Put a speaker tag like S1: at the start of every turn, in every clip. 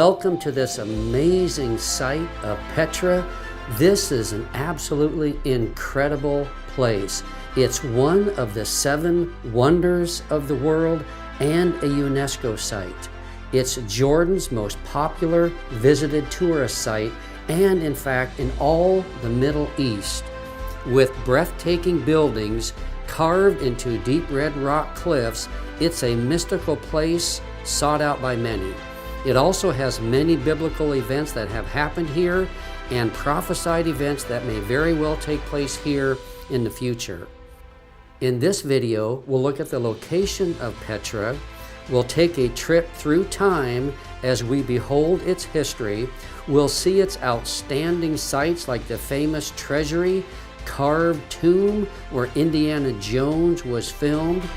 S1: Welcome to this amazing site of Petra. This is an absolutely incredible place. It's one of the 7 wonders of the world and a UNESCO site. It's Jordan's most popular visited tourist site and, in fact, in all the Middle East. With breathtaking buildings carved into deep red rock cliffs, it's a mystical place sought out by many. It also has many biblical events that have happened here and prophesied events that may very well take place here in the future. In this video, we'll look at the location of Petra. We'll take a trip through time as we behold its history. We'll see its outstanding sites like the famous treasury, carved tomb where Indiana Jones was filmed,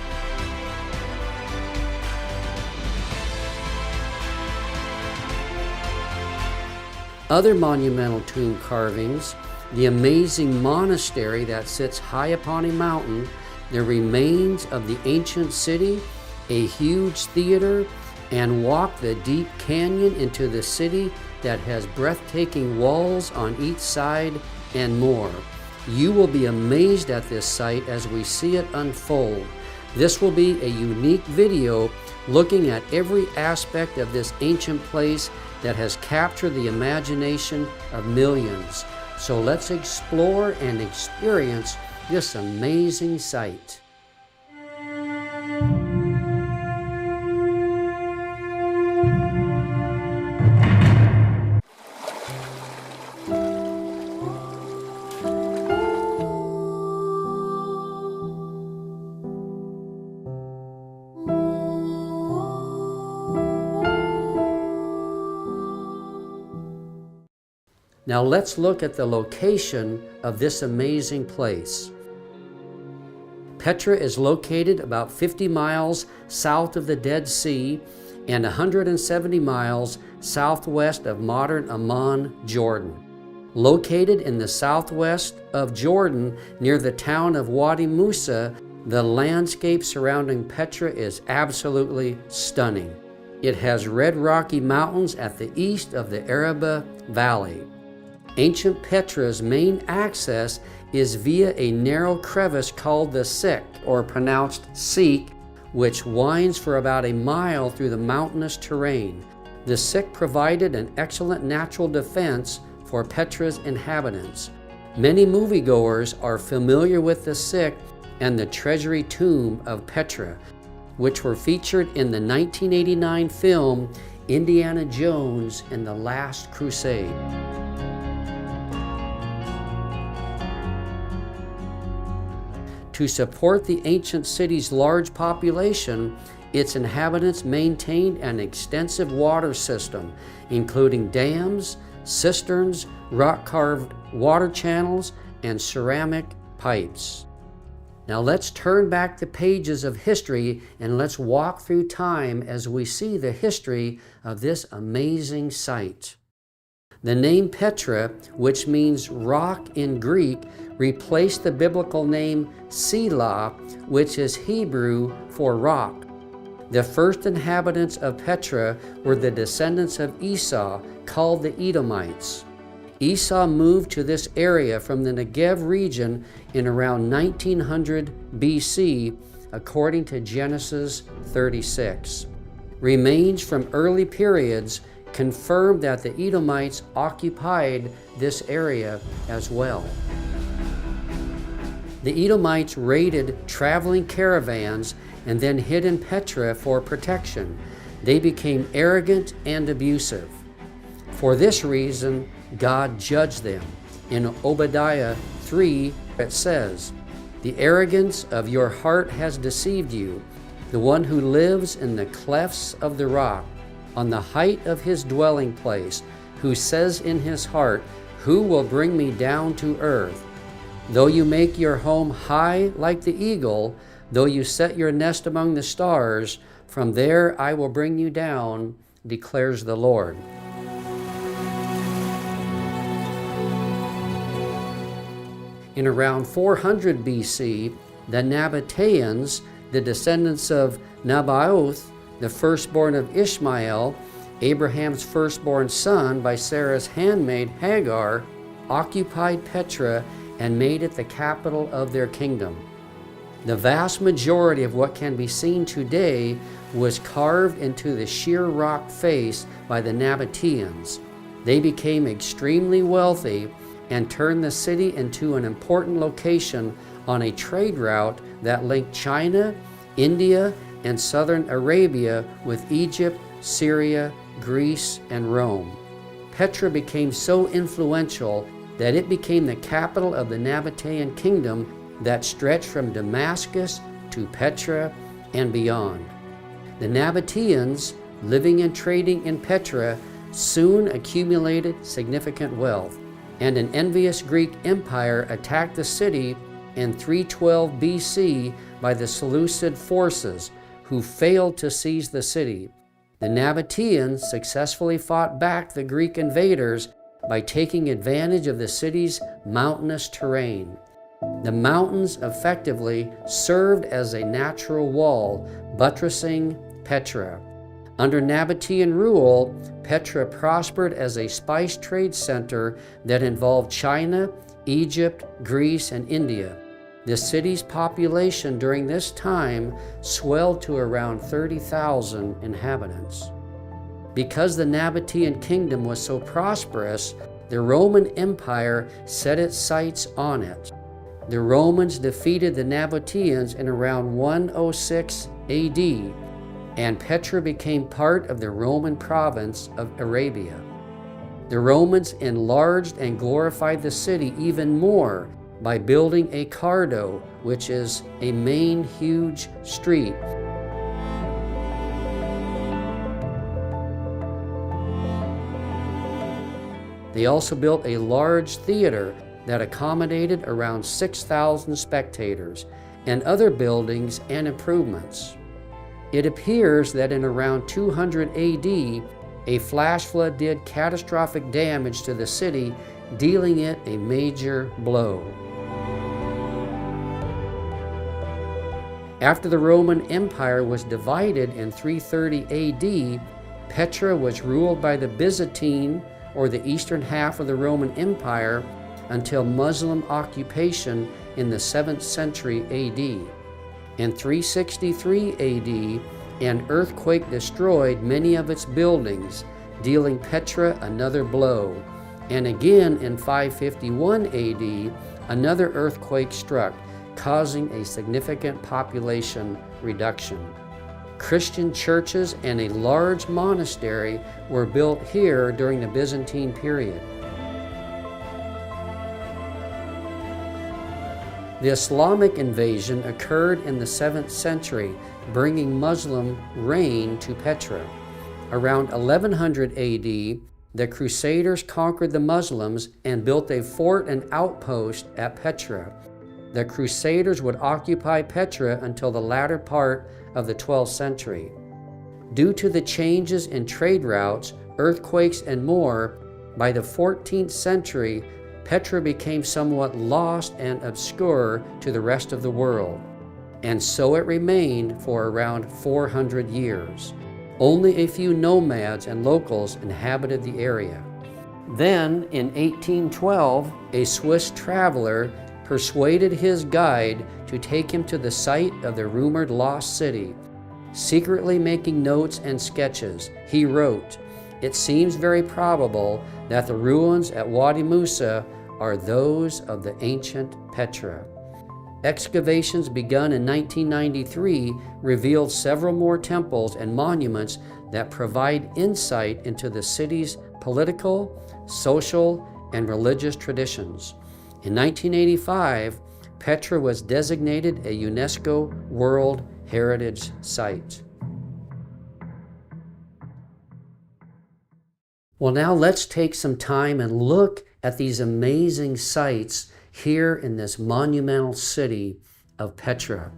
S1: other monumental tomb carvings, the amazing monastery that sits high upon a mountain, the remains of the ancient city, a huge theater, and walk the deep canyon into the city that has breathtaking walls on each side, and more. You will be amazed at this site as we see it unfold. This will be a unique video looking at every aspect of this ancient place that has captured the imagination of millions. So let's explore and experience this amazing site. Now let's look at the location of this amazing place. Petra is located about 50 miles south of the Dead Sea and 170 miles southwest of modern Amman, Jordan. Located in the southwest of Jordan near the town of Wadi Musa, the landscape surrounding Petra is absolutely stunning. It has red rocky mountains at the east of the Araba Valley. Ancient Petra's main access is via a narrow crevice called the Sik, or pronounced Seek, which winds for about a mile through the mountainous terrain. The Sik provided an excellent natural defense for Petra's inhabitants. Many moviegoers are familiar with the Sik and the treasury tomb of Petra, which were featured in the 1989 film Indiana Jones and the Last Crusade. To support the ancient city's large population, its inhabitants maintained an extensive water system, including dams, cisterns, rock-carved water channels, and ceramic pipes. Now let's turn back the pages of history and let's walk through time as we see the history of this amazing site. The name Petra, which means rock in Greek, replaced the biblical name Selah, which is Hebrew for rock. The first inhabitants of Petra were the descendants of Esau, called the Edomites. Esau moved to this area from the Negev region in around 1900 BC, according to Genesis 36. Remains from early periods confirmed that the Edomites occupied this area as well. The Edomites raided traveling caravans and then hid in Petra for protection. They became arrogant and abusive. For this reason, God judged them. In Obadiah 3, it says, "The arrogance of your heart has deceived you, the one who lives in the clefts of the rock, on the height of his dwelling place, who says in his heart, who will bring me down to earth? Though you make your home high like the eagle, though you set your nest among the stars, from there I will bring you down, declares the Lord." In around 400 BC, the Nabateans, the descendants of Nabaioth, the firstborn of Ishmael, Abraham's firstborn son by Sarah's handmaid Hagar, occupied Petra and made it the capital of their kingdom. The vast majority of what can be seen today was carved into the sheer rock face by the Nabateans. They became extremely wealthy and turned the city into an important location on a trade route that linked China, India, and southern Arabia with Egypt, Syria, Greece, and Rome. Petra became so influential that it became the capital of the Nabatean kingdom that stretched from Damascus to Petra and beyond. The Nabateans, living and trading in Petra, soon accumulated significant wealth, and an envious Greek empire attacked the city in 312 BC by the Seleucid forces, who failed to seize the city. The Nabateans successfully fought back the Greek invaders by taking advantage of the city's mountainous terrain. The mountains effectively served as a natural wall, buttressing Petra. Under Nabatean rule, Petra prospered as a spice trade center that involved China, Egypt, Greece, and India. The city's population during this time swelled to around 30,000 inhabitants. Because the Nabatean kingdom was so prosperous, the Roman Empire set its sights on it. The Romans defeated the Nabateans in around 106 AD, and Petra became part of the Roman province of Arabia. The Romans enlarged and glorified the city even more by building a cardo, which is a main huge street. They also built a large theater that accommodated around 6,000 spectators, and other buildings and improvements. It appears that in around 200 AD, a flash flood did catastrophic damage to the city, dealing it a major blow. After the Roman Empire was divided in 330 AD, Petra was ruled by the Byzantine, or the eastern half of the Roman Empire, until Muslim occupation in the 7th century AD. In 363 AD, an earthquake destroyed many of its buildings, dealing Petra another blow. And again in 551 AD, another earthquake struck, causing a significant population reduction. Christian churches and a large monastery were built here during the Byzantine period. The Islamic invasion occurred in the 7th century, bringing Muslim reign to Petra. Around 1100 AD, the Crusaders conquered the Muslims and built a fort and outpost at Petra. The Crusaders would occupy Petra until the latter part of the 12th century. Due to the changes in trade routes, earthquakes, and more, by the 14th century, Petra became somewhat lost and obscure to the rest of the world, and so it remained for around 400 years. Only a few nomads and locals inhabited the area. Then, in 1812, a Swiss traveler persuaded his guide to take him to the site of the rumored lost city. Secretly making notes and sketches, he wrote, "It seems very probable that the ruins at Wadi Musa are those of the ancient Petra." Excavations begun in 1993 revealed several more temples and monuments that provide insight into the city's political, social, and religious traditions. In 1985, Petra was designated a UNESCO World Heritage Site. Well, now let's take some time and look at these amazing sites here in this monumental city of Petra.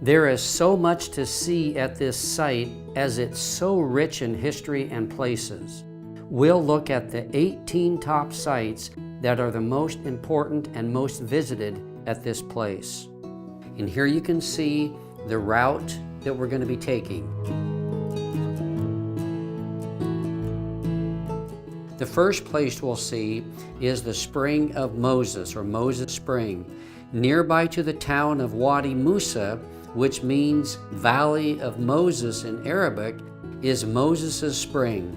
S1: There is so much to see at this site, as it's so rich in history and places. We'll look at the 18 top sites that are the most important and most visited at this place. And here you can see the route that we're going to be taking. The first place we'll see is the Spring of Moses, or Moses Spring, nearby to the town of Wadi Musa, which means Valley of Moses in Arabic, is Moses' spring.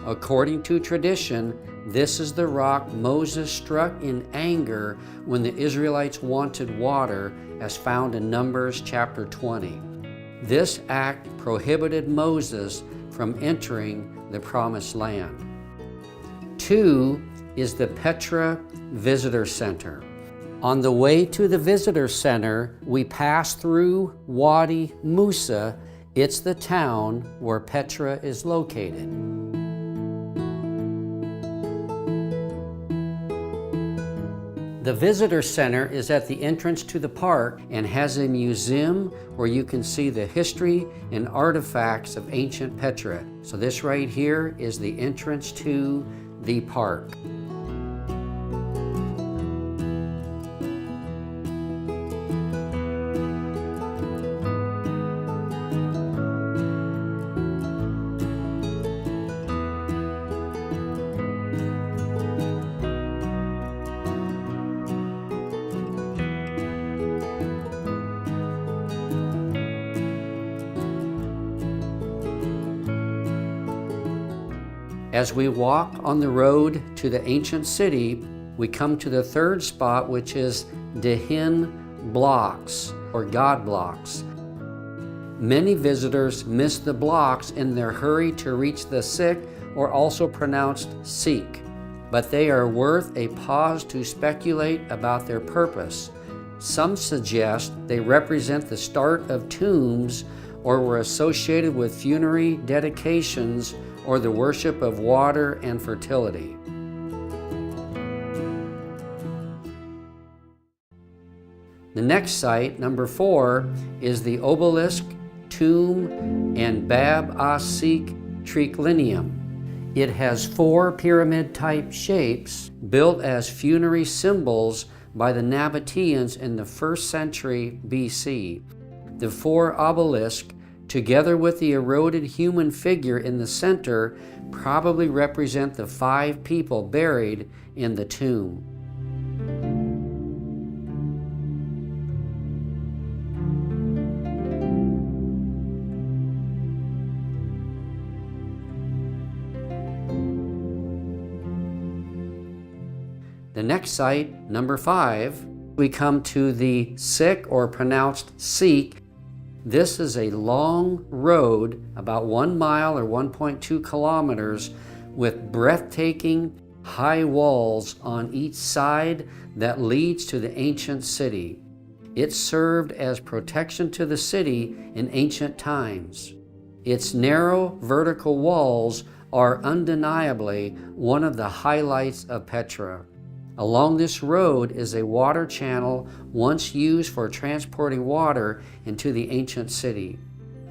S1: According to tradition, this is the rock Moses struck in anger when the Israelites wanted water, as found in Numbers chapter 20. This act prohibited Moses from entering the Promised Land. 2 is the Petra Visitor Center. On the way to the Visitor Center, we pass through Wadi Musa. It's the town where Petra is located. The Visitor Center is at the entrance to the park and has a museum where you can see the history and artifacts of ancient Petra. So this right here is the entrance to the park. As we walk on the road to the ancient city, we come to the third spot, which is Dehin blocks, or God blocks. Many visitors miss the blocks in their hurry to reach the Sikh, or also pronounced Sikh, but they are worth a pause to speculate about their purpose. Some suggest they represent the start of tombs, or were associated with funerary dedications or the worship of water and fertility. The next site, number 4, is the obelisk, tomb, and Bab-as-Sikh triclinium. It has 4 pyramid-type shapes built as funerary symbols by the Nabateans in the 1st century BC. The 4 obelisks, together with the eroded human figure in the center, probably represent the 5 people buried in the tomb. The next site, number 5, we come to the Sikh, or pronounced Sikh. This is a long road, about 1 mile or 1.2 kilometers, with breathtaking high walls on each side that leads to the ancient city. It served as protection to the city in ancient times. Its narrow vertical walls are undeniably one of the highlights of Petra. Along this road is a water channel once used for transporting water into the ancient city.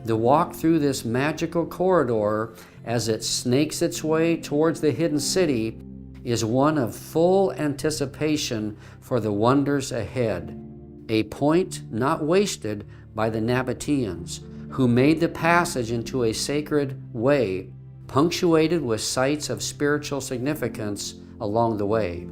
S1: The walk through this magical corridor as it snakes its way towards the hidden city is one of full anticipation for the wonders ahead, a point not wasted by the Nabateans, who made the passage into a sacred way, punctuated with sites of spiritual significance along the way.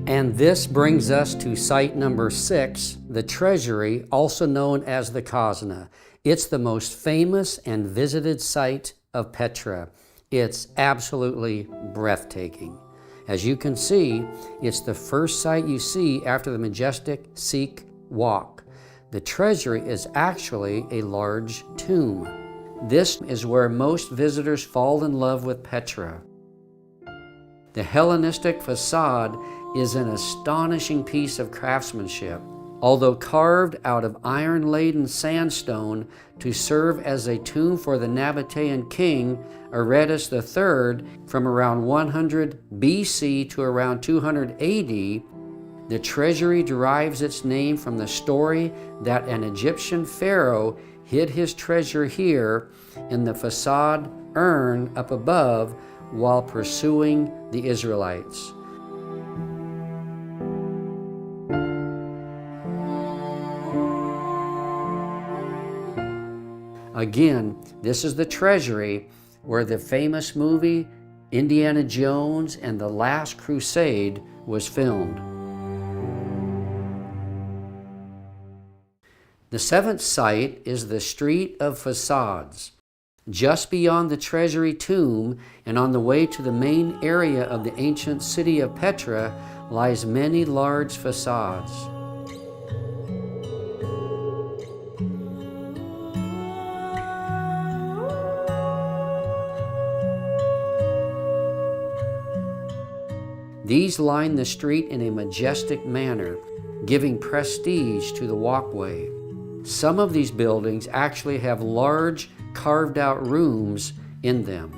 S1: And this brings us to site number 6, the Treasury, also known as the Khazna. It's the most famous and visited site of Petra. It's absolutely breathtaking. As you can see, it's the first site you see after the majestic Sikh walk. The Treasury is actually a large tomb. This is where most visitors fall in love with Petra. The Hellenistic facade is an astonishing piece of craftsmanship. Although carved out of iron-laden sandstone to serve as a tomb for the Nabatean king Aretas III from around 100 BC to around 200 AD, the treasury derives its name from the story that an Egyptian pharaoh hid his treasure here in the facade urn up above while pursuing the Israelites. Again, this is the treasury where the famous movie Indiana Jones and the Last Crusade was filmed. The seventh site is the Street of Facades. Just beyond the Treasury Tomb and on the way to the main area of the ancient city of Petra lies many large facades. These line the street in a majestic manner, giving prestige to the walkway. Some of these buildings actually have large carved-out rooms in them.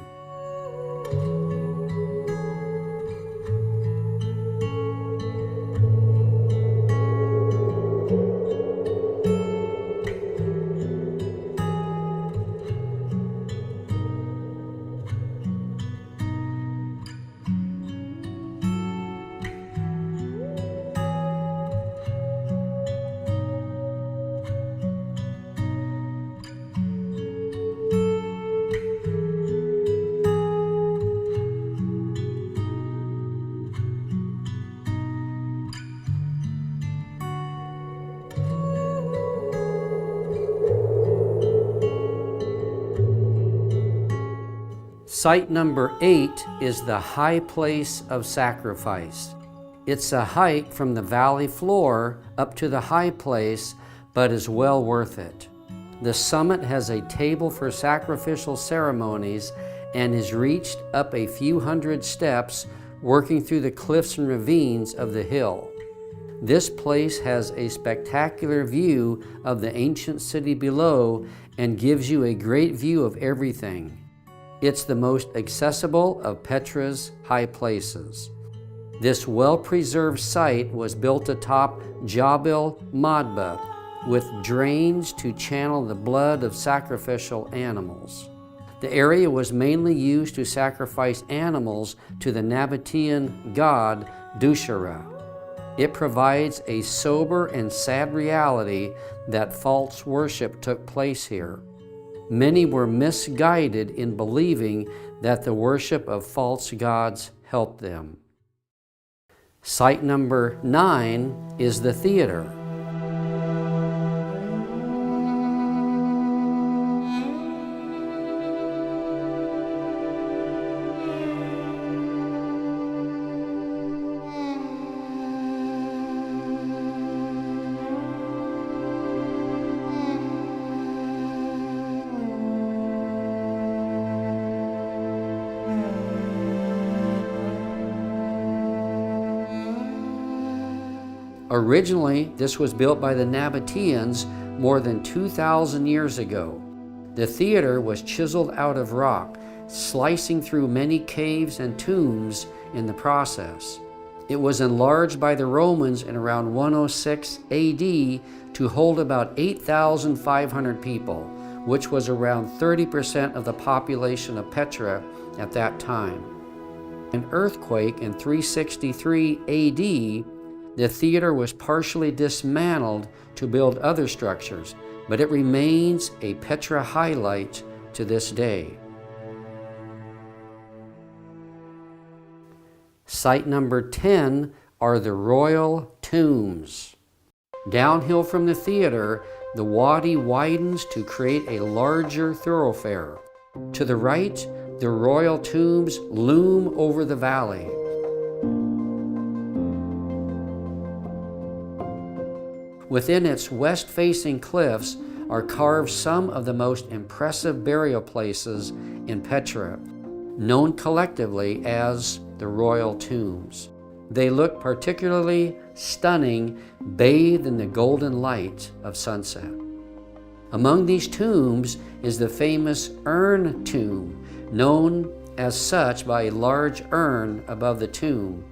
S1: Site number 8 is the High Place of Sacrifice. It's a hike from the valley floor up to the high place, but is well worth it. The summit has a table for sacrificial ceremonies and is reached up a few hundred steps, working through the cliffs and ravines of the hill. This place has a spectacular view of the ancient city below and gives you a great view of everything. It's the most accessible of Petra's high places. This well-preserved site was built atop Jabal Madba with drains to channel the blood of sacrificial animals. The area was mainly used to sacrifice animals to the Nabatean god Dushara. It provides a sober and sad reality that false worship took place here. Many were misguided in believing that the worship of false gods helped them. Site number 9 is the theater. Originally, this was built by the Nabateans more than 2,000 years ago. The theater was chiseled out of rock, slicing through many caves and tombs in the process. It was enlarged by the Romans in around 106 AD to hold about 8,500 people, which was around 30% of the population of Petra at that time. An earthquake in 363 AD, the theater was partially dismantled to build other structures, but it remains a Petra highlight to this day. Site number 10 are the royal tombs. Downhill from the theater, the wadi widens to create a larger thoroughfare. To the right, the royal tombs loom over the valley. Within its west-facing cliffs are carved some of the most impressive burial places in Petra, known collectively as the royal tombs. They look particularly stunning, bathed in the golden light of sunset. Among these tombs is the famous urn tomb, known as such by a large urn above the tomb.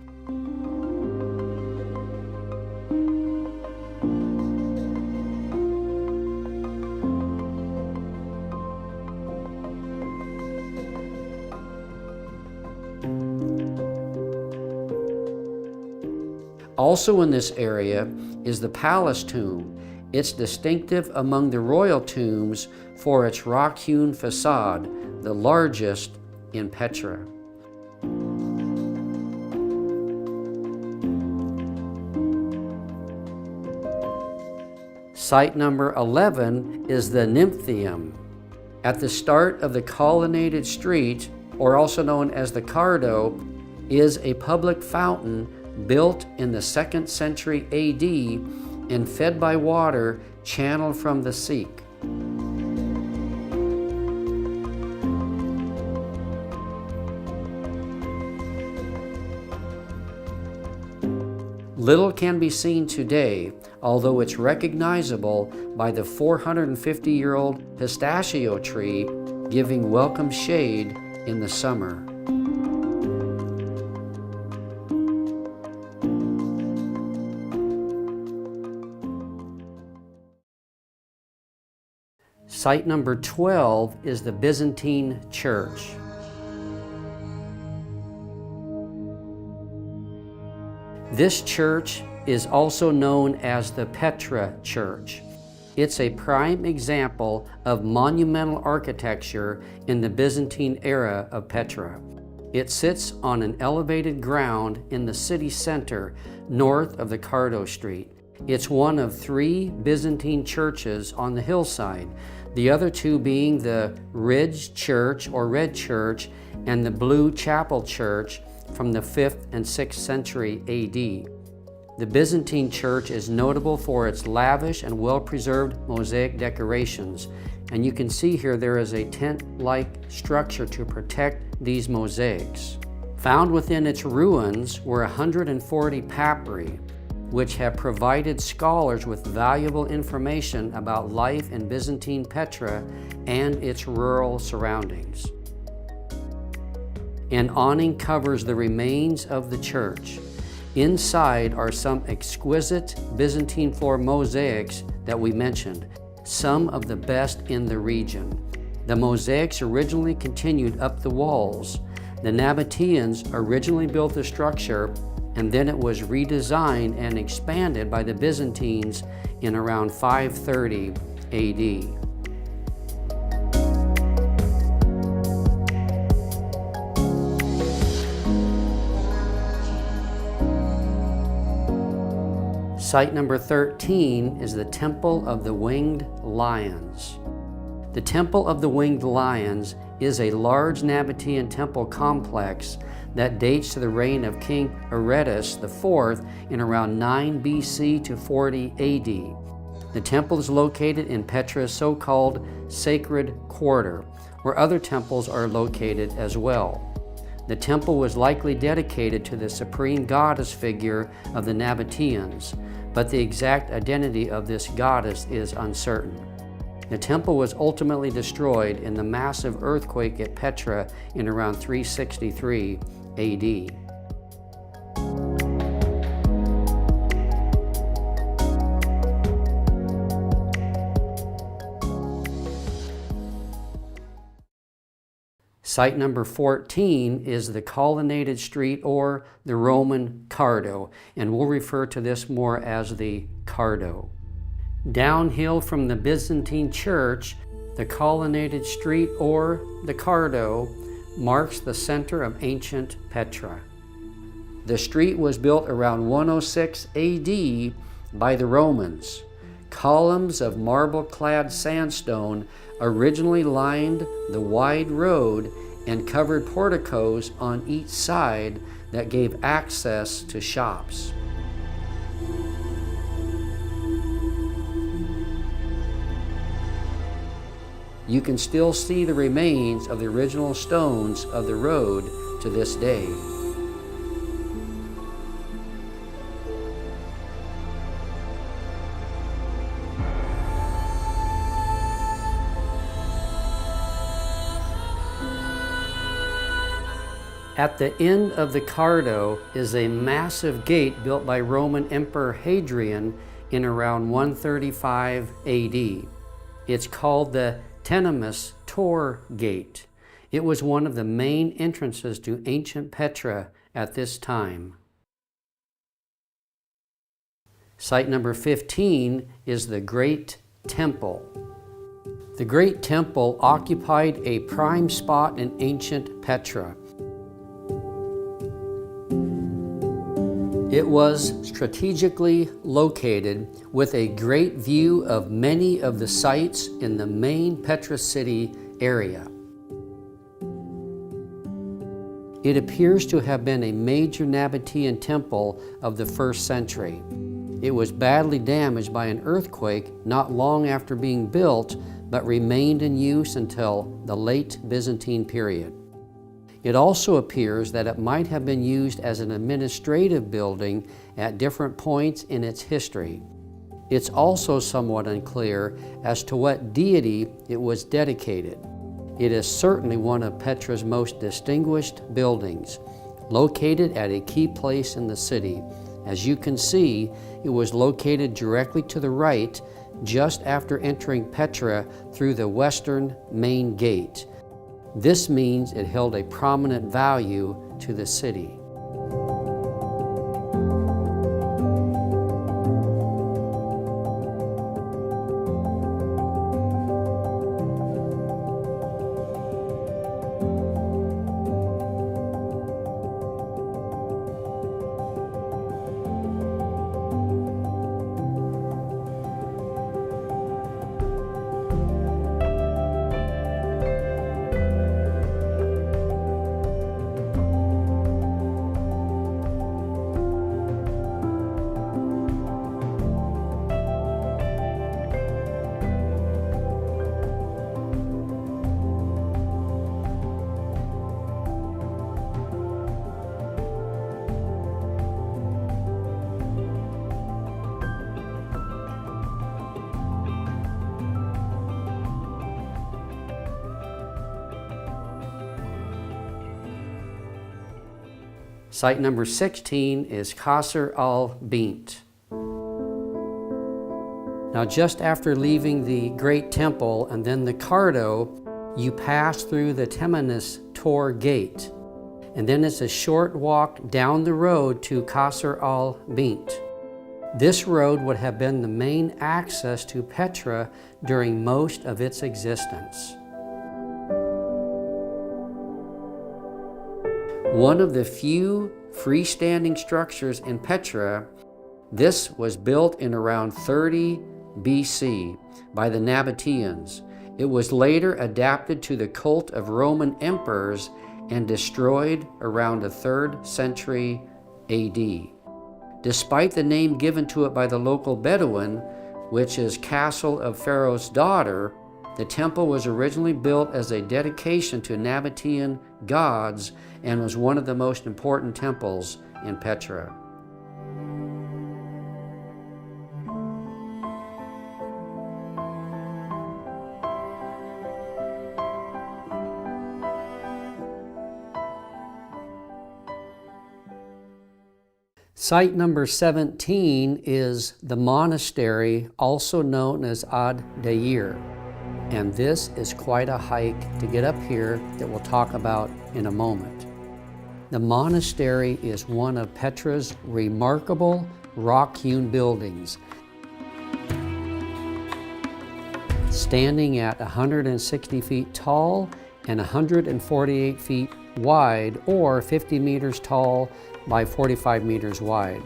S1: Also in this area is the palace tomb. It's distinctive among the royal tombs for its rock-hewn facade, the largest in Petra. Site number 11 is the Nymphaeum. At the start of the colonnaded street, or also known as the Cardo, is a public fountain built in the 2nd century AD and fed by water channeled from the Seek. Little can be seen today, although it's recognizable by the 450-year-old pistachio tree giving welcome shade in the summer. Site number 12 is the Byzantine Church. This church is also known as the Petra Church. It's a prime example of monumental architecture in the Byzantine era of Petra. It sits on an elevated ground in the city center, north of the Cardo Street. It's one of 3 Byzantine churches on the hillside, the other 2 being the Ridge Church or Red Church and the Blue Chapel Church from the 5th and 6th century AD. The Byzantine church is notable for its lavish and well-preserved mosaic decorations, and you can see here there is a tent-like structure to protect these mosaics. Found within its ruins were 140 papyri, which have provided scholars with valuable information about life in Byzantine Petra and its rural surroundings. An awning covers the remains of the church. Inside are some exquisite Byzantine floor mosaics that we mentioned, some of the best in the region. The mosaics originally continued up the walls. The Nabateans originally built the structure, and then it was redesigned and expanded by the Byzantines in around 530 AD. Site number 13 is the Temple of the Winged Lions. The Temple of the Winged Lions is a large Nabatean temple complex that dates to the reign of King Aretas IV in around 9 BC to 40 AD. The temple is located in Petra's so-called Sacred Quarter, where other temples are located as well. The temple was likely dedicated to the supreme goddess figure of the Nabateans, but the exact identity of this goddess is uncertain. The temple was ultimately destroyed in the massive earthquake at Petra in around 363 AD. Site number 14 is the colonnaded street or the Roman Cardo, and we'll refer to this more as the Cardo. Downhill from the Byzantine church, the colonnaded street or the Cardo marks the center of ancient Petra. The street was built around 106 AD by the Romans. Columns of marble-clad sandstone originally lined the wide road and covered porticos on each side that gave access to shops. You can still see the remains of the original stones of the road to this day. At the end of the Cardo is a massive gate built by Roman Emperor Hadrian in around 135 AD. It's called the Tour Gate. It was one of the main entrances to ancient Petra at this time. Site number 15 is the Great Temple. The Great Temple occupied a prime spot in ancient Petra. It was strategically located with a great view of many of the sites in the main Petra city area. It appears to have been a major Nabatean temple of the 1st century. It was badly damaged by an earthquake not long after being built, but remained in use until the late Byzantine period. It also appears that it might have been used as an administrative building at different points in its history. It's also somewhat unclear as to what deity it was dedicated. It is certainly one of Petra's most distinguished buildings, located at a key place in the city. As you can see, it was located directly to the right, just after entering Petra through the western main gate. This means it held a prominent value to the city. Site number 16 is Qasr al-Bint. Now, just after leaving the Great Temple and then the Cardo, you pass through the Temenis Tor Gate. And then it's a short walk down the road to Qasr al-Bint. This road would have been the main access to Petra during most of its existence. One of the few freestanding structures in Petra, this was built in around 30 BC by the Nabateans. It was later adapted to the cult of Roman emperors and destroyed around the 3rd century AD. Despite the name given to it by the local Bedouin, which is Castle of Pharaoh's Daughter, the temple was originally built as a dedication to Nabatean gods and was one of the most important temples in Petra. Site number 17 is the monastery, also known as Ad Dair. And this is quite a hike to get up here that we'll talk about in a moment. The monastery is one of Petra's remarkable rock-hewn buildings, standing at 160 feet tall and 148 feet wide, or 50 meters tall by 45 meters wide,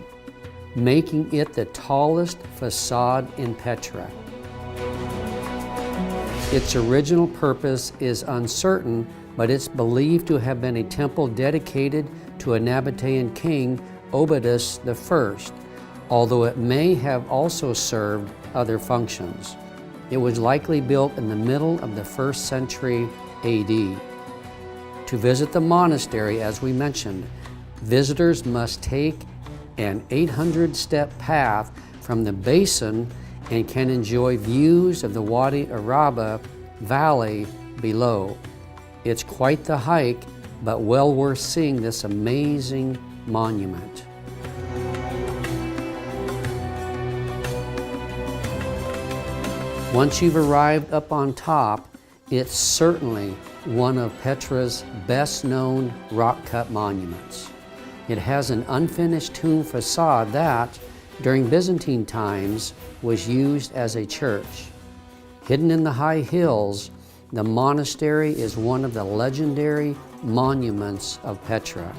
S1: making it the tallest facade in Petra. Its original purpose is uncertain, but it's believed to have been a temple dedicated to a Nabatean king, Openbaring I, although it may have also served other functions. It was likely built in the middle of the 1st century AD. To visit the monastery, as we mentioned, visitors must take an 800-step path from the basin and can enjoy views of the Wadi Araba Valley below. It's quite the hike, but well worth seeing this amazing monument. Once you've arrived up on top, it's certainly one of Petra's best-known rock-cut monuments. It has an unfinished tomb facade that, during Byzantine times, was used as a church. Hidden in the high hills, the monastery is one of the legendary monuments of Petra.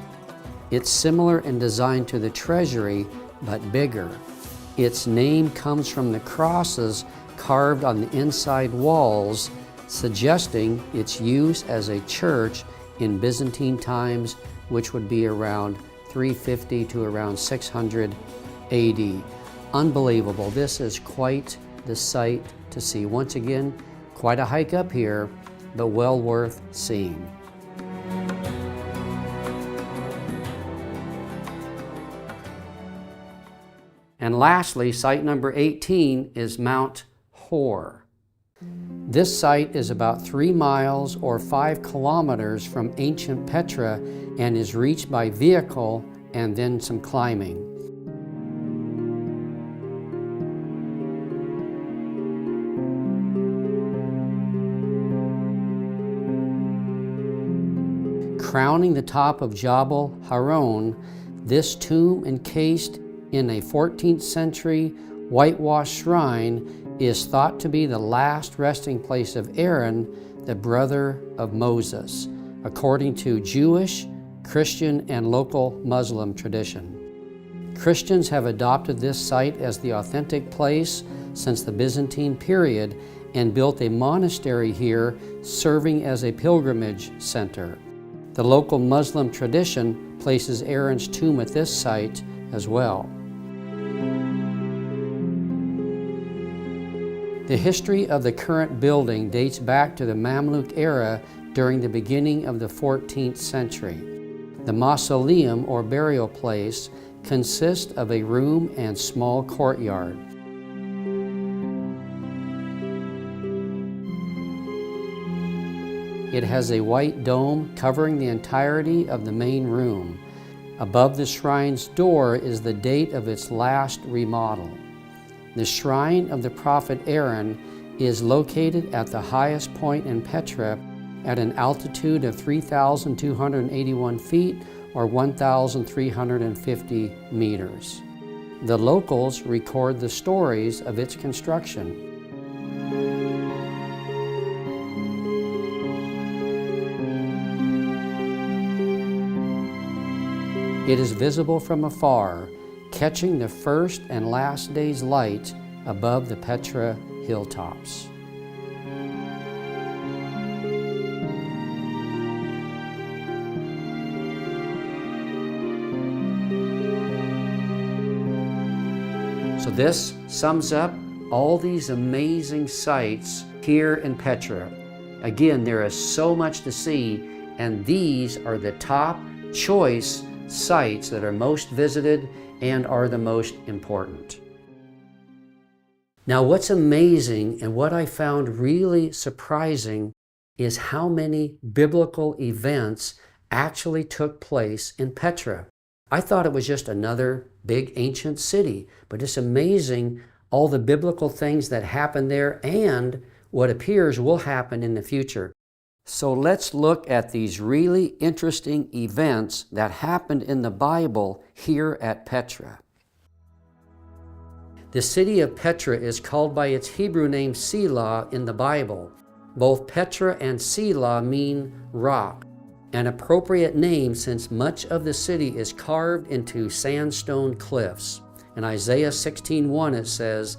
S1: It's similar in design to the treasury, but bigger. Its name comes from the crosses carved on the inside walls, suggesting its use as a church in Byzantine times, which would be around 350 to around 600 AD. Unbelievable. This is quite the sight to see. Once again, quite a hike up here, but well worth seeing. And lastly, site number 18 is Mount Hor. This site is about 3 miles or 5 kilometers from ancient Petra and is reached by vehicle and then some climbing. Crowning the top of Jabal Haron, this tomb encased in a 14th century whitewashed shrine is thought to be the last resting place of Aaron, the brother of Moses, according to Jewish, Christian, and local Muslim tradition. Christians have adopted this site as the authentic place since the Byzantine period and built a monastery here serving as a pilgrimage center. The local Muslim tradition places Aaron's tomb at this site as well. The history of the current building dates back to the Mamluk era during the beginning of the 14th century. The mausoleum, or burial place, consists of a room and small courtyard. It has a white dome covering the entirety of the main room. Above the shrine's door is the date of its last remodel. The shrine of the prophet Aaron is located at the highest point in Petra at an altitude of 3,281 feet or 1,350 meters. The locals record the stories of its construction. It is visible from afar, catching the first and last day's light above the Petra hilltops. So this sums up all these amazing sights here in Petra. Again, there is so much to see, and these are the top choice sites that are most visited and are the most important. Now, what's amazing and what I found really surprising is how many biblical events actually took place in Petra. I thought it was just another big ancient city, but it's amazing all the biblical things that happened there and what appears will happen in the future. So let's look at these really interesting events that happened in the Bible here at Petra. The city of Petra is called by its Hebrew name Selah in the Bible. Both Petra and Selah mean rock, an appropriate name since much of the city is carved into sandstone cliffs. In Isaiah 16:1 it says,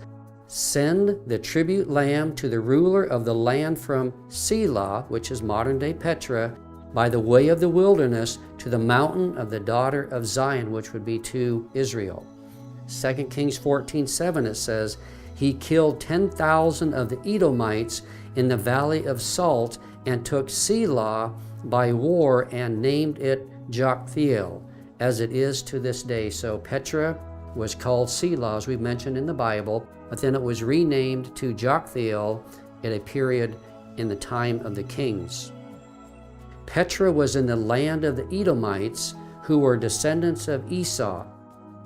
S1: "Send the tribute lamb to the ruler of the land from Selah," which is modern-day Petra, "by the way of the wilderness to the mountain of the daughter of Zion," which would be to Israel. 2 Kings 14:7 it says, "He killed 10,000 of the Edomites in the valley of Salt and took Selah by war and named it Joktheel, as it is to this day." So Petra was called Selah, as we mentioned in the Bible, but then it was renamed to Joktheel at a period in the time of the kings. Petra was in the land of the Edomites, who were descendants of Esau.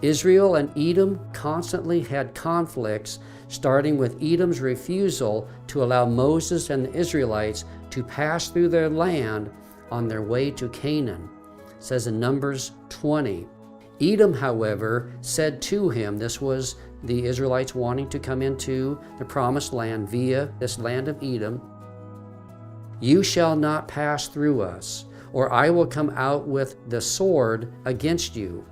S1: Israel and Edom constantly had conflicts, starting with Edom's refusal to allow Moses and the Israelites to pass through their land on their way to Canaan. It says in Numbers 20. Edom, however, said to him, this was the Israelites wanting to come into the promised land via this land of Edom, "You shall not pass through us, or I will come out with the sword against you."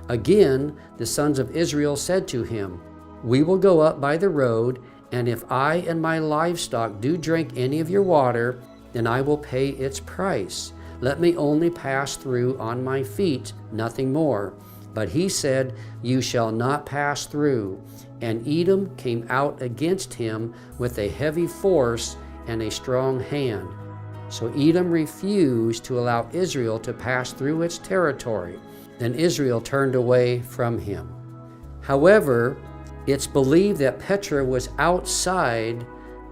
S1: Again, the sons of Israel said to him, "We will go up by the road, and if I and my livestock do drink any of your water, then I will pay its price. Let me only pass through on my feet, nothing more." But he said, "You shall not pass through." And Edom came out against him with a heavy force and a strong hand. So Edom refused to allow Israel to pass through its territory. Then Israel turned away from him. However, it's believed that Petra was outside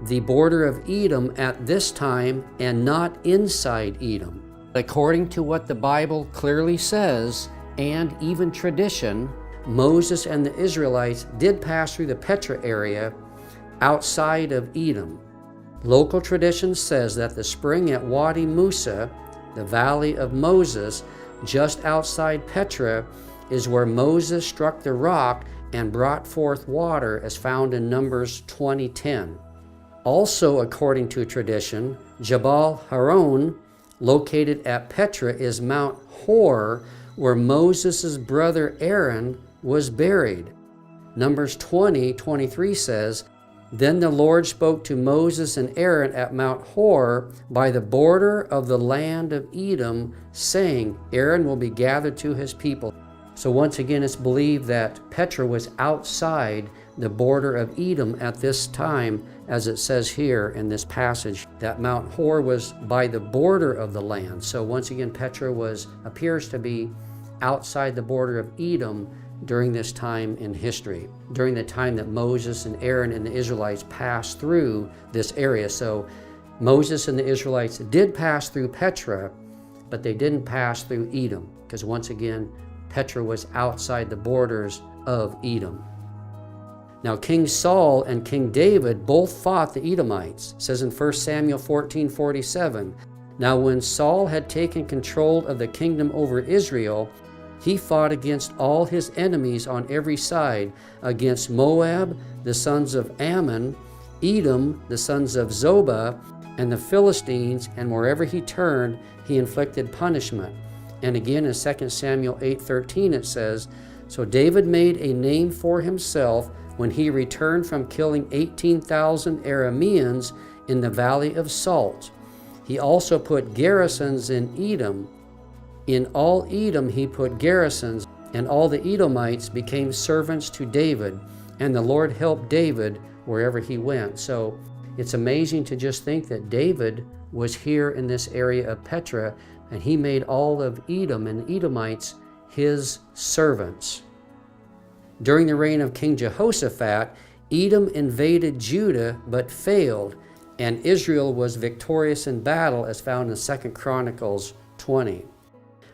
S1: the border of Edom at this time and not inside Edom. According to what the Bible clearly says, and even tradition, Moses and the Israelites did pass through the Petra area outside of Edom. Local tradition says that the spring at Wadi Musa, the Valley of Moses, just outside Petra, is where Moses struck the rock and brought forth water, as found in Numbers 20:10. Also, according to tradition, Jabal Haron, located at Petra, is Mount Hor, where Moses' brother Aaron was buried. Numbers 20:23 says, "Then the Lord spoke to Moses and Aaron at Mount Hor by the border of the land of Edom, saying, Aaron will be gathered to his people." So once again, it's believed that Petra was outside the border of Edom at this time, as it says here in this passage, that Mount Hor was by the border of the land. So once again, Petra appears to be outside the border of Edom during this time in history, during the time that Moses and Aaron and the Israelites passed through this area. So Moses and the Israelites did pass through Petra, but they didn't pass through Edom, because once again, Petra was outside the borders of Edom. Now, King Saul and King David both fought the Edomites. It says in 1 Samuel 14:47, "Now when Saul had taken control of the kingdom over Israel, he fought against all his enemies on every side, against Moab, the sons of Ammon, Edom, the sons of Zobah, and the Philistines, and wherever he turned, he inflicted punishment." And again in 2 Samuel 8:13 it says, "So David made a name for himself when he returned from killing 18,000 Arameans in the Valley of Salt. He also put garrisons in Edom. In all Edom he put garrisons, and all the Edomites became servants to David, and the Lord helped David wherever he went." So it's amazing to just think that David was here in this area of Petra, and he made all of Edom and Edomites his servants. During the reign of King Jehoshaphat, Edom invaded Judah but failed, and Israel was victorious in battle, as found in 2 Chronicles 20.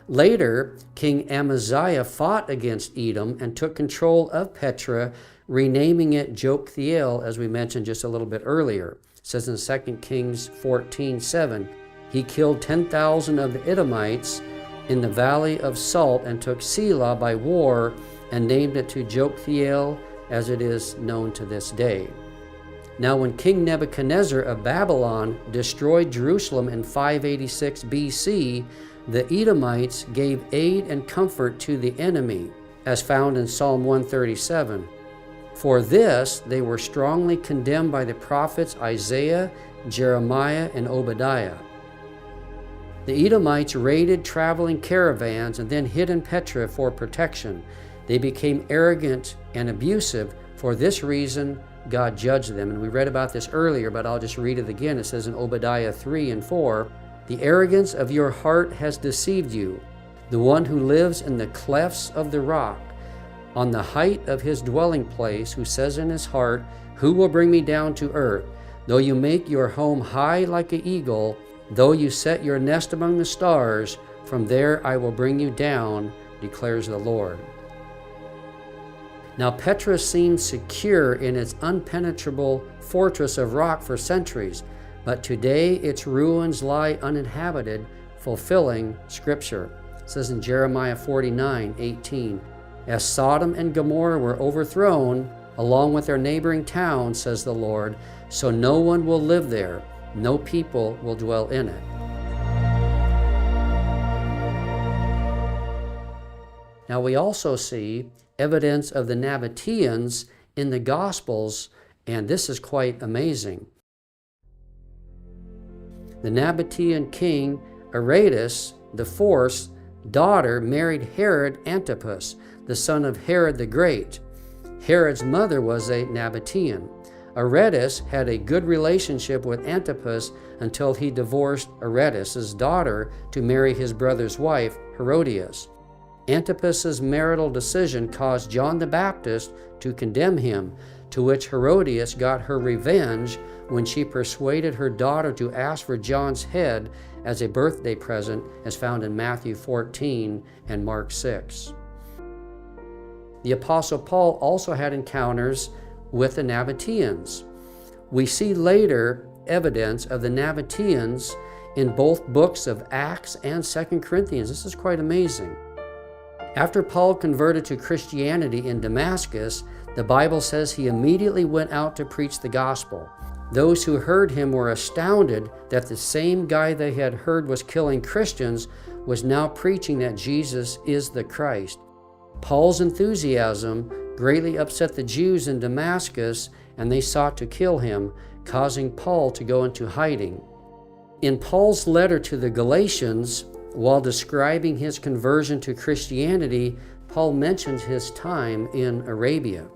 S1: Later, King Amaziah fought against Edom and took control of Petra, renaming it Joktheel, as we mentioned just a little bit earlier. It says in 2 Kings 14:7, "He killed 10,000 of the Edomites in the Valley of Salt and took Selah by war and named it to Joktheel, as it is known to this day." Now when King Nebuchadnezzar of Babylon destroyed Jerusalem in 586 BC, the Edomites gave aid and comfort to the enemy, as found in Psalm 137. For this they were strongly condemned by the prophets Isaiah, Jeremiah, and Obadiah. The Edomites raided traveling caravans and then hid in Petra for protection. They became arrogant and abusive. For this reason, God judged them. And we read about this earlier, but I'll just read it again. It says in Obadiah 3:4, "The arrogance of your heart has deceived you, the one who lives in the clefts of the rock, on the height of his dwelling place, who says in his heart, who will bring me down to earth? Though you make your home high like an eagle, though you set your nest among the stars, from there I will bring you down, declares the Lord." Now Petra seemed secure in its unpenetrable fortress of rock for centuries, but today its ruins lie uninhabited, fulfilling Scripture. It says in Jeremiah 49:18, "As Sodom and Gomorrah were overthrown, along with their neighboring towns, says the Lord, so no one will live there, no people will dwell in it." Now we also see evidence of the Nabateans in the Gospels, and this is quite amazing. The Nabatean king Aretas IV daughter married Herod Antipas, the son of Herod the Great. Herod's mother was a Nabatean. Aretas had a good relationship with Antipas until he divorced Aretas' daughter to marry his brother's wife, Herodias. Antipas's marital decision caused John the Baptist to condemn him, to which Herodias got her revenge when she persuaded her daughter to ask for John's head as a birthday present, as found in Matthew 14 and Mark 6. The Apostle Paul also had encounters with the Nabateans. We see later evidence of the Nabateans in both books of Acts and 2 Corinthians. This is quite amazing. After Paul converted to Christianity in Damascus, the Bible says he immediately went out to preach the gospel. Those who heard him were astounded that the same guy they had heard was killing Christians was now preaching that Jesus is the Christ. Paul's enthusiasm greatly upset the Jews in Damascus, and they sought to kill him, causing Paul to go into hiding. In Paul's letter to the Galatians, while describing his conversion to Christianity, Paul mentions his time in Arabia.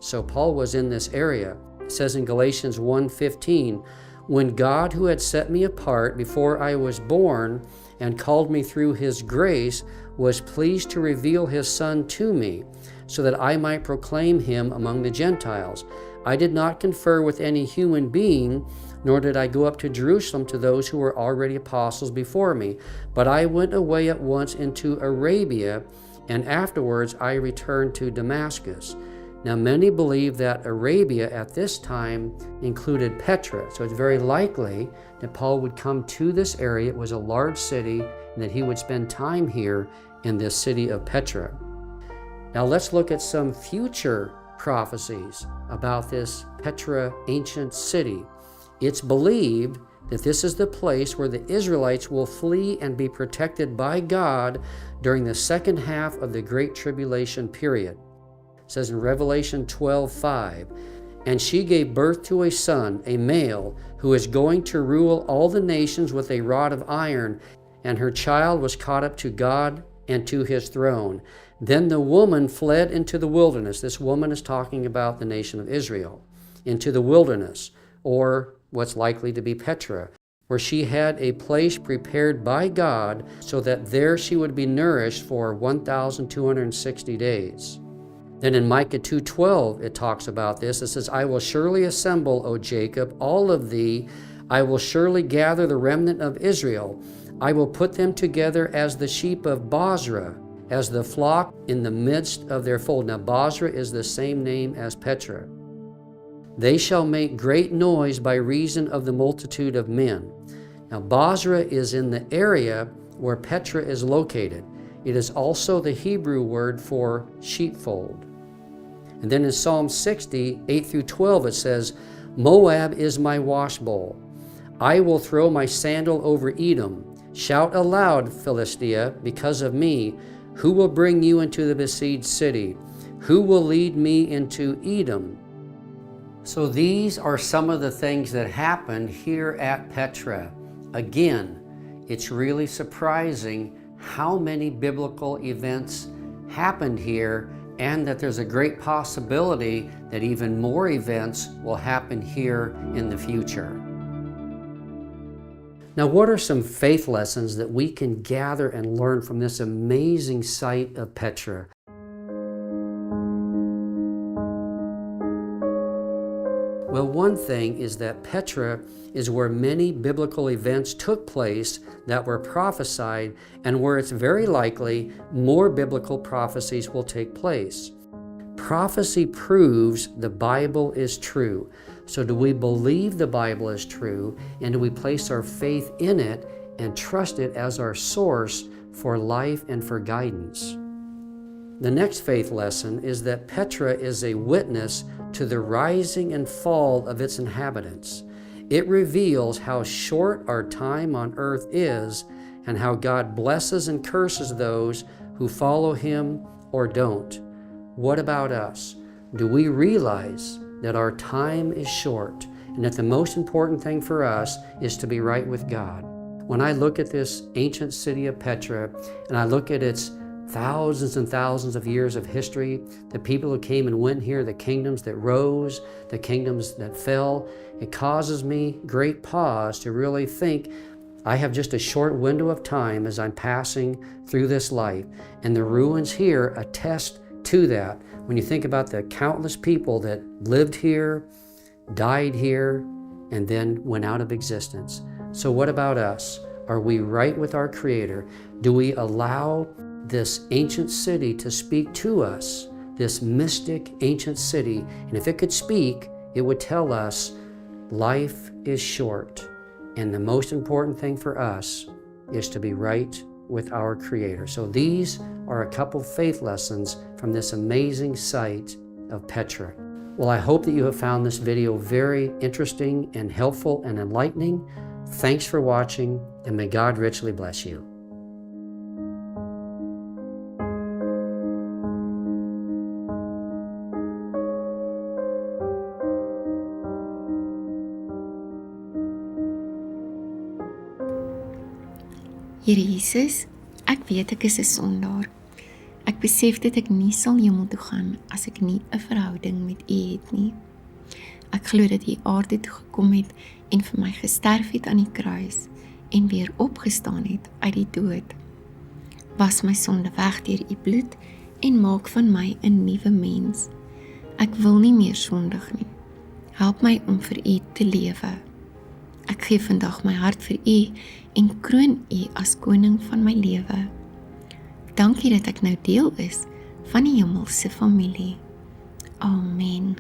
S1: So Paul was in this area. It says in Galatians 1:15, "When God, who had set me apart before I was born and called me through his grace, was pleased to reveal his Son to me, so that I might proclaim him among the Gentiles. I did not confer with any human being, nor did I go up to Jerusalem to those who were already apostles before me, but I went away at once into Arabia, and afterwards I returned to Damascus." Now many believe that Arabia at this time included Petra, so it's very likely that Paul would come to this area. It was a large city, and that he would spend time here in this city of Petra. Now let's look at some future prophecies about this Petra ancient city. It's believed that this is the place where the Israelites will flee and be protected by God during the second half of the Great Tribulation period. It says in Revelation 12:5, "And she gave birth to a son, a male, who is going to rule all the nations with a rod of iron, and her child was caught up to God and to his throne. Then the woman fled into the wilderness." This woman is talking about the nation of Israel. "Into the wilderness," or what's likely to be Petra, "where she had a place prepared by God, so that there she would be nourished for 1,260 days. Then in Micah 2:12, it talks about this. It says, "I will surely assemble, O Jacob, all of thee. I will surely gather the remnant of Israel. I will put them together as the sheep of Bozrah, as the flock in the midst of their fold." Now Bozrah is the same name as Petra. "They shall make great noise by reason of the multitude of men." Now Bozrah is in the area where Petra is located. It is also the Hebrew word for sheepfold. And then in Psalm 60, 8-12, it says, "Moab is my washbowl. I will throw my sandal over Edom. Shout aloud, Philistia, because of me. Who will bring you into the besieged city? Who will lead me into Edom?" So these are some of the things that happened here at Petra. Again, it's really surprising how many biblical events happened here, and that there's a great possibility that even more events will happen here in the future. Now, what are some faith lessons that we can gather and learn from this amazing site of Petra? Well, one thing is that Petra is where many biblical events took place that were prophesied, and where it's very likely more biblical prophecies will take place. Prophecy proves the Bible is true. So do we believe the Bible is true, and do we place our faith in it and trust it as our source for life and for guidance? The next faith lesson is that Petra is a witness to the rising and fall of its inhabitants. It reveals how short our time on earth is, and how God blesses and curses those who follow him or don't. What about us? Do we realize that our time is short and that the most important thing for us is to be right with God? When I look at this ancient city of Petra and I look at its thousands and thousands of years of history, the people who came and went here, the kingdoms that rose, the kingdoms that fell, it causes me great pause to really think I have just a short window of time as I'm passing through this life. And the ruins here attest to that. When you think about the countless people that lived here, died here, and then went out of existence. So what about us? Are we right with our Creator? Do we allow this ancient city to speak to us, this mystic ancient city? And if it could speak, it would tell us life is short. And the most important thing for us is to be right with our Creator. So these are a couple faith lessons from this amazing site of Petra. Well, I hope that you have found this video very interesting and helpful and enlightening. Thanks for watching, and may God richly bless you.
S2: Here Jesus, ek weet ek is 'n sondaar. Ek besef dat ek nie sal hemel toe gaan as ek nie 'n verhouding met U het nie. Ek glo dat U aarde toe gekom het en vir my gesterf het aan die kruis en weer opgestaan het uit die dood. Was my sonde weg deur U bloed en maak van my 'n nuwe mens. Ek wil nie meer sondig nie. Help my om vir U te lewe. Ek gee vandag my hart vir U en kroon U as koning van my lewe. Dankie dat ek nou deel is van die hemelse familie. Amen.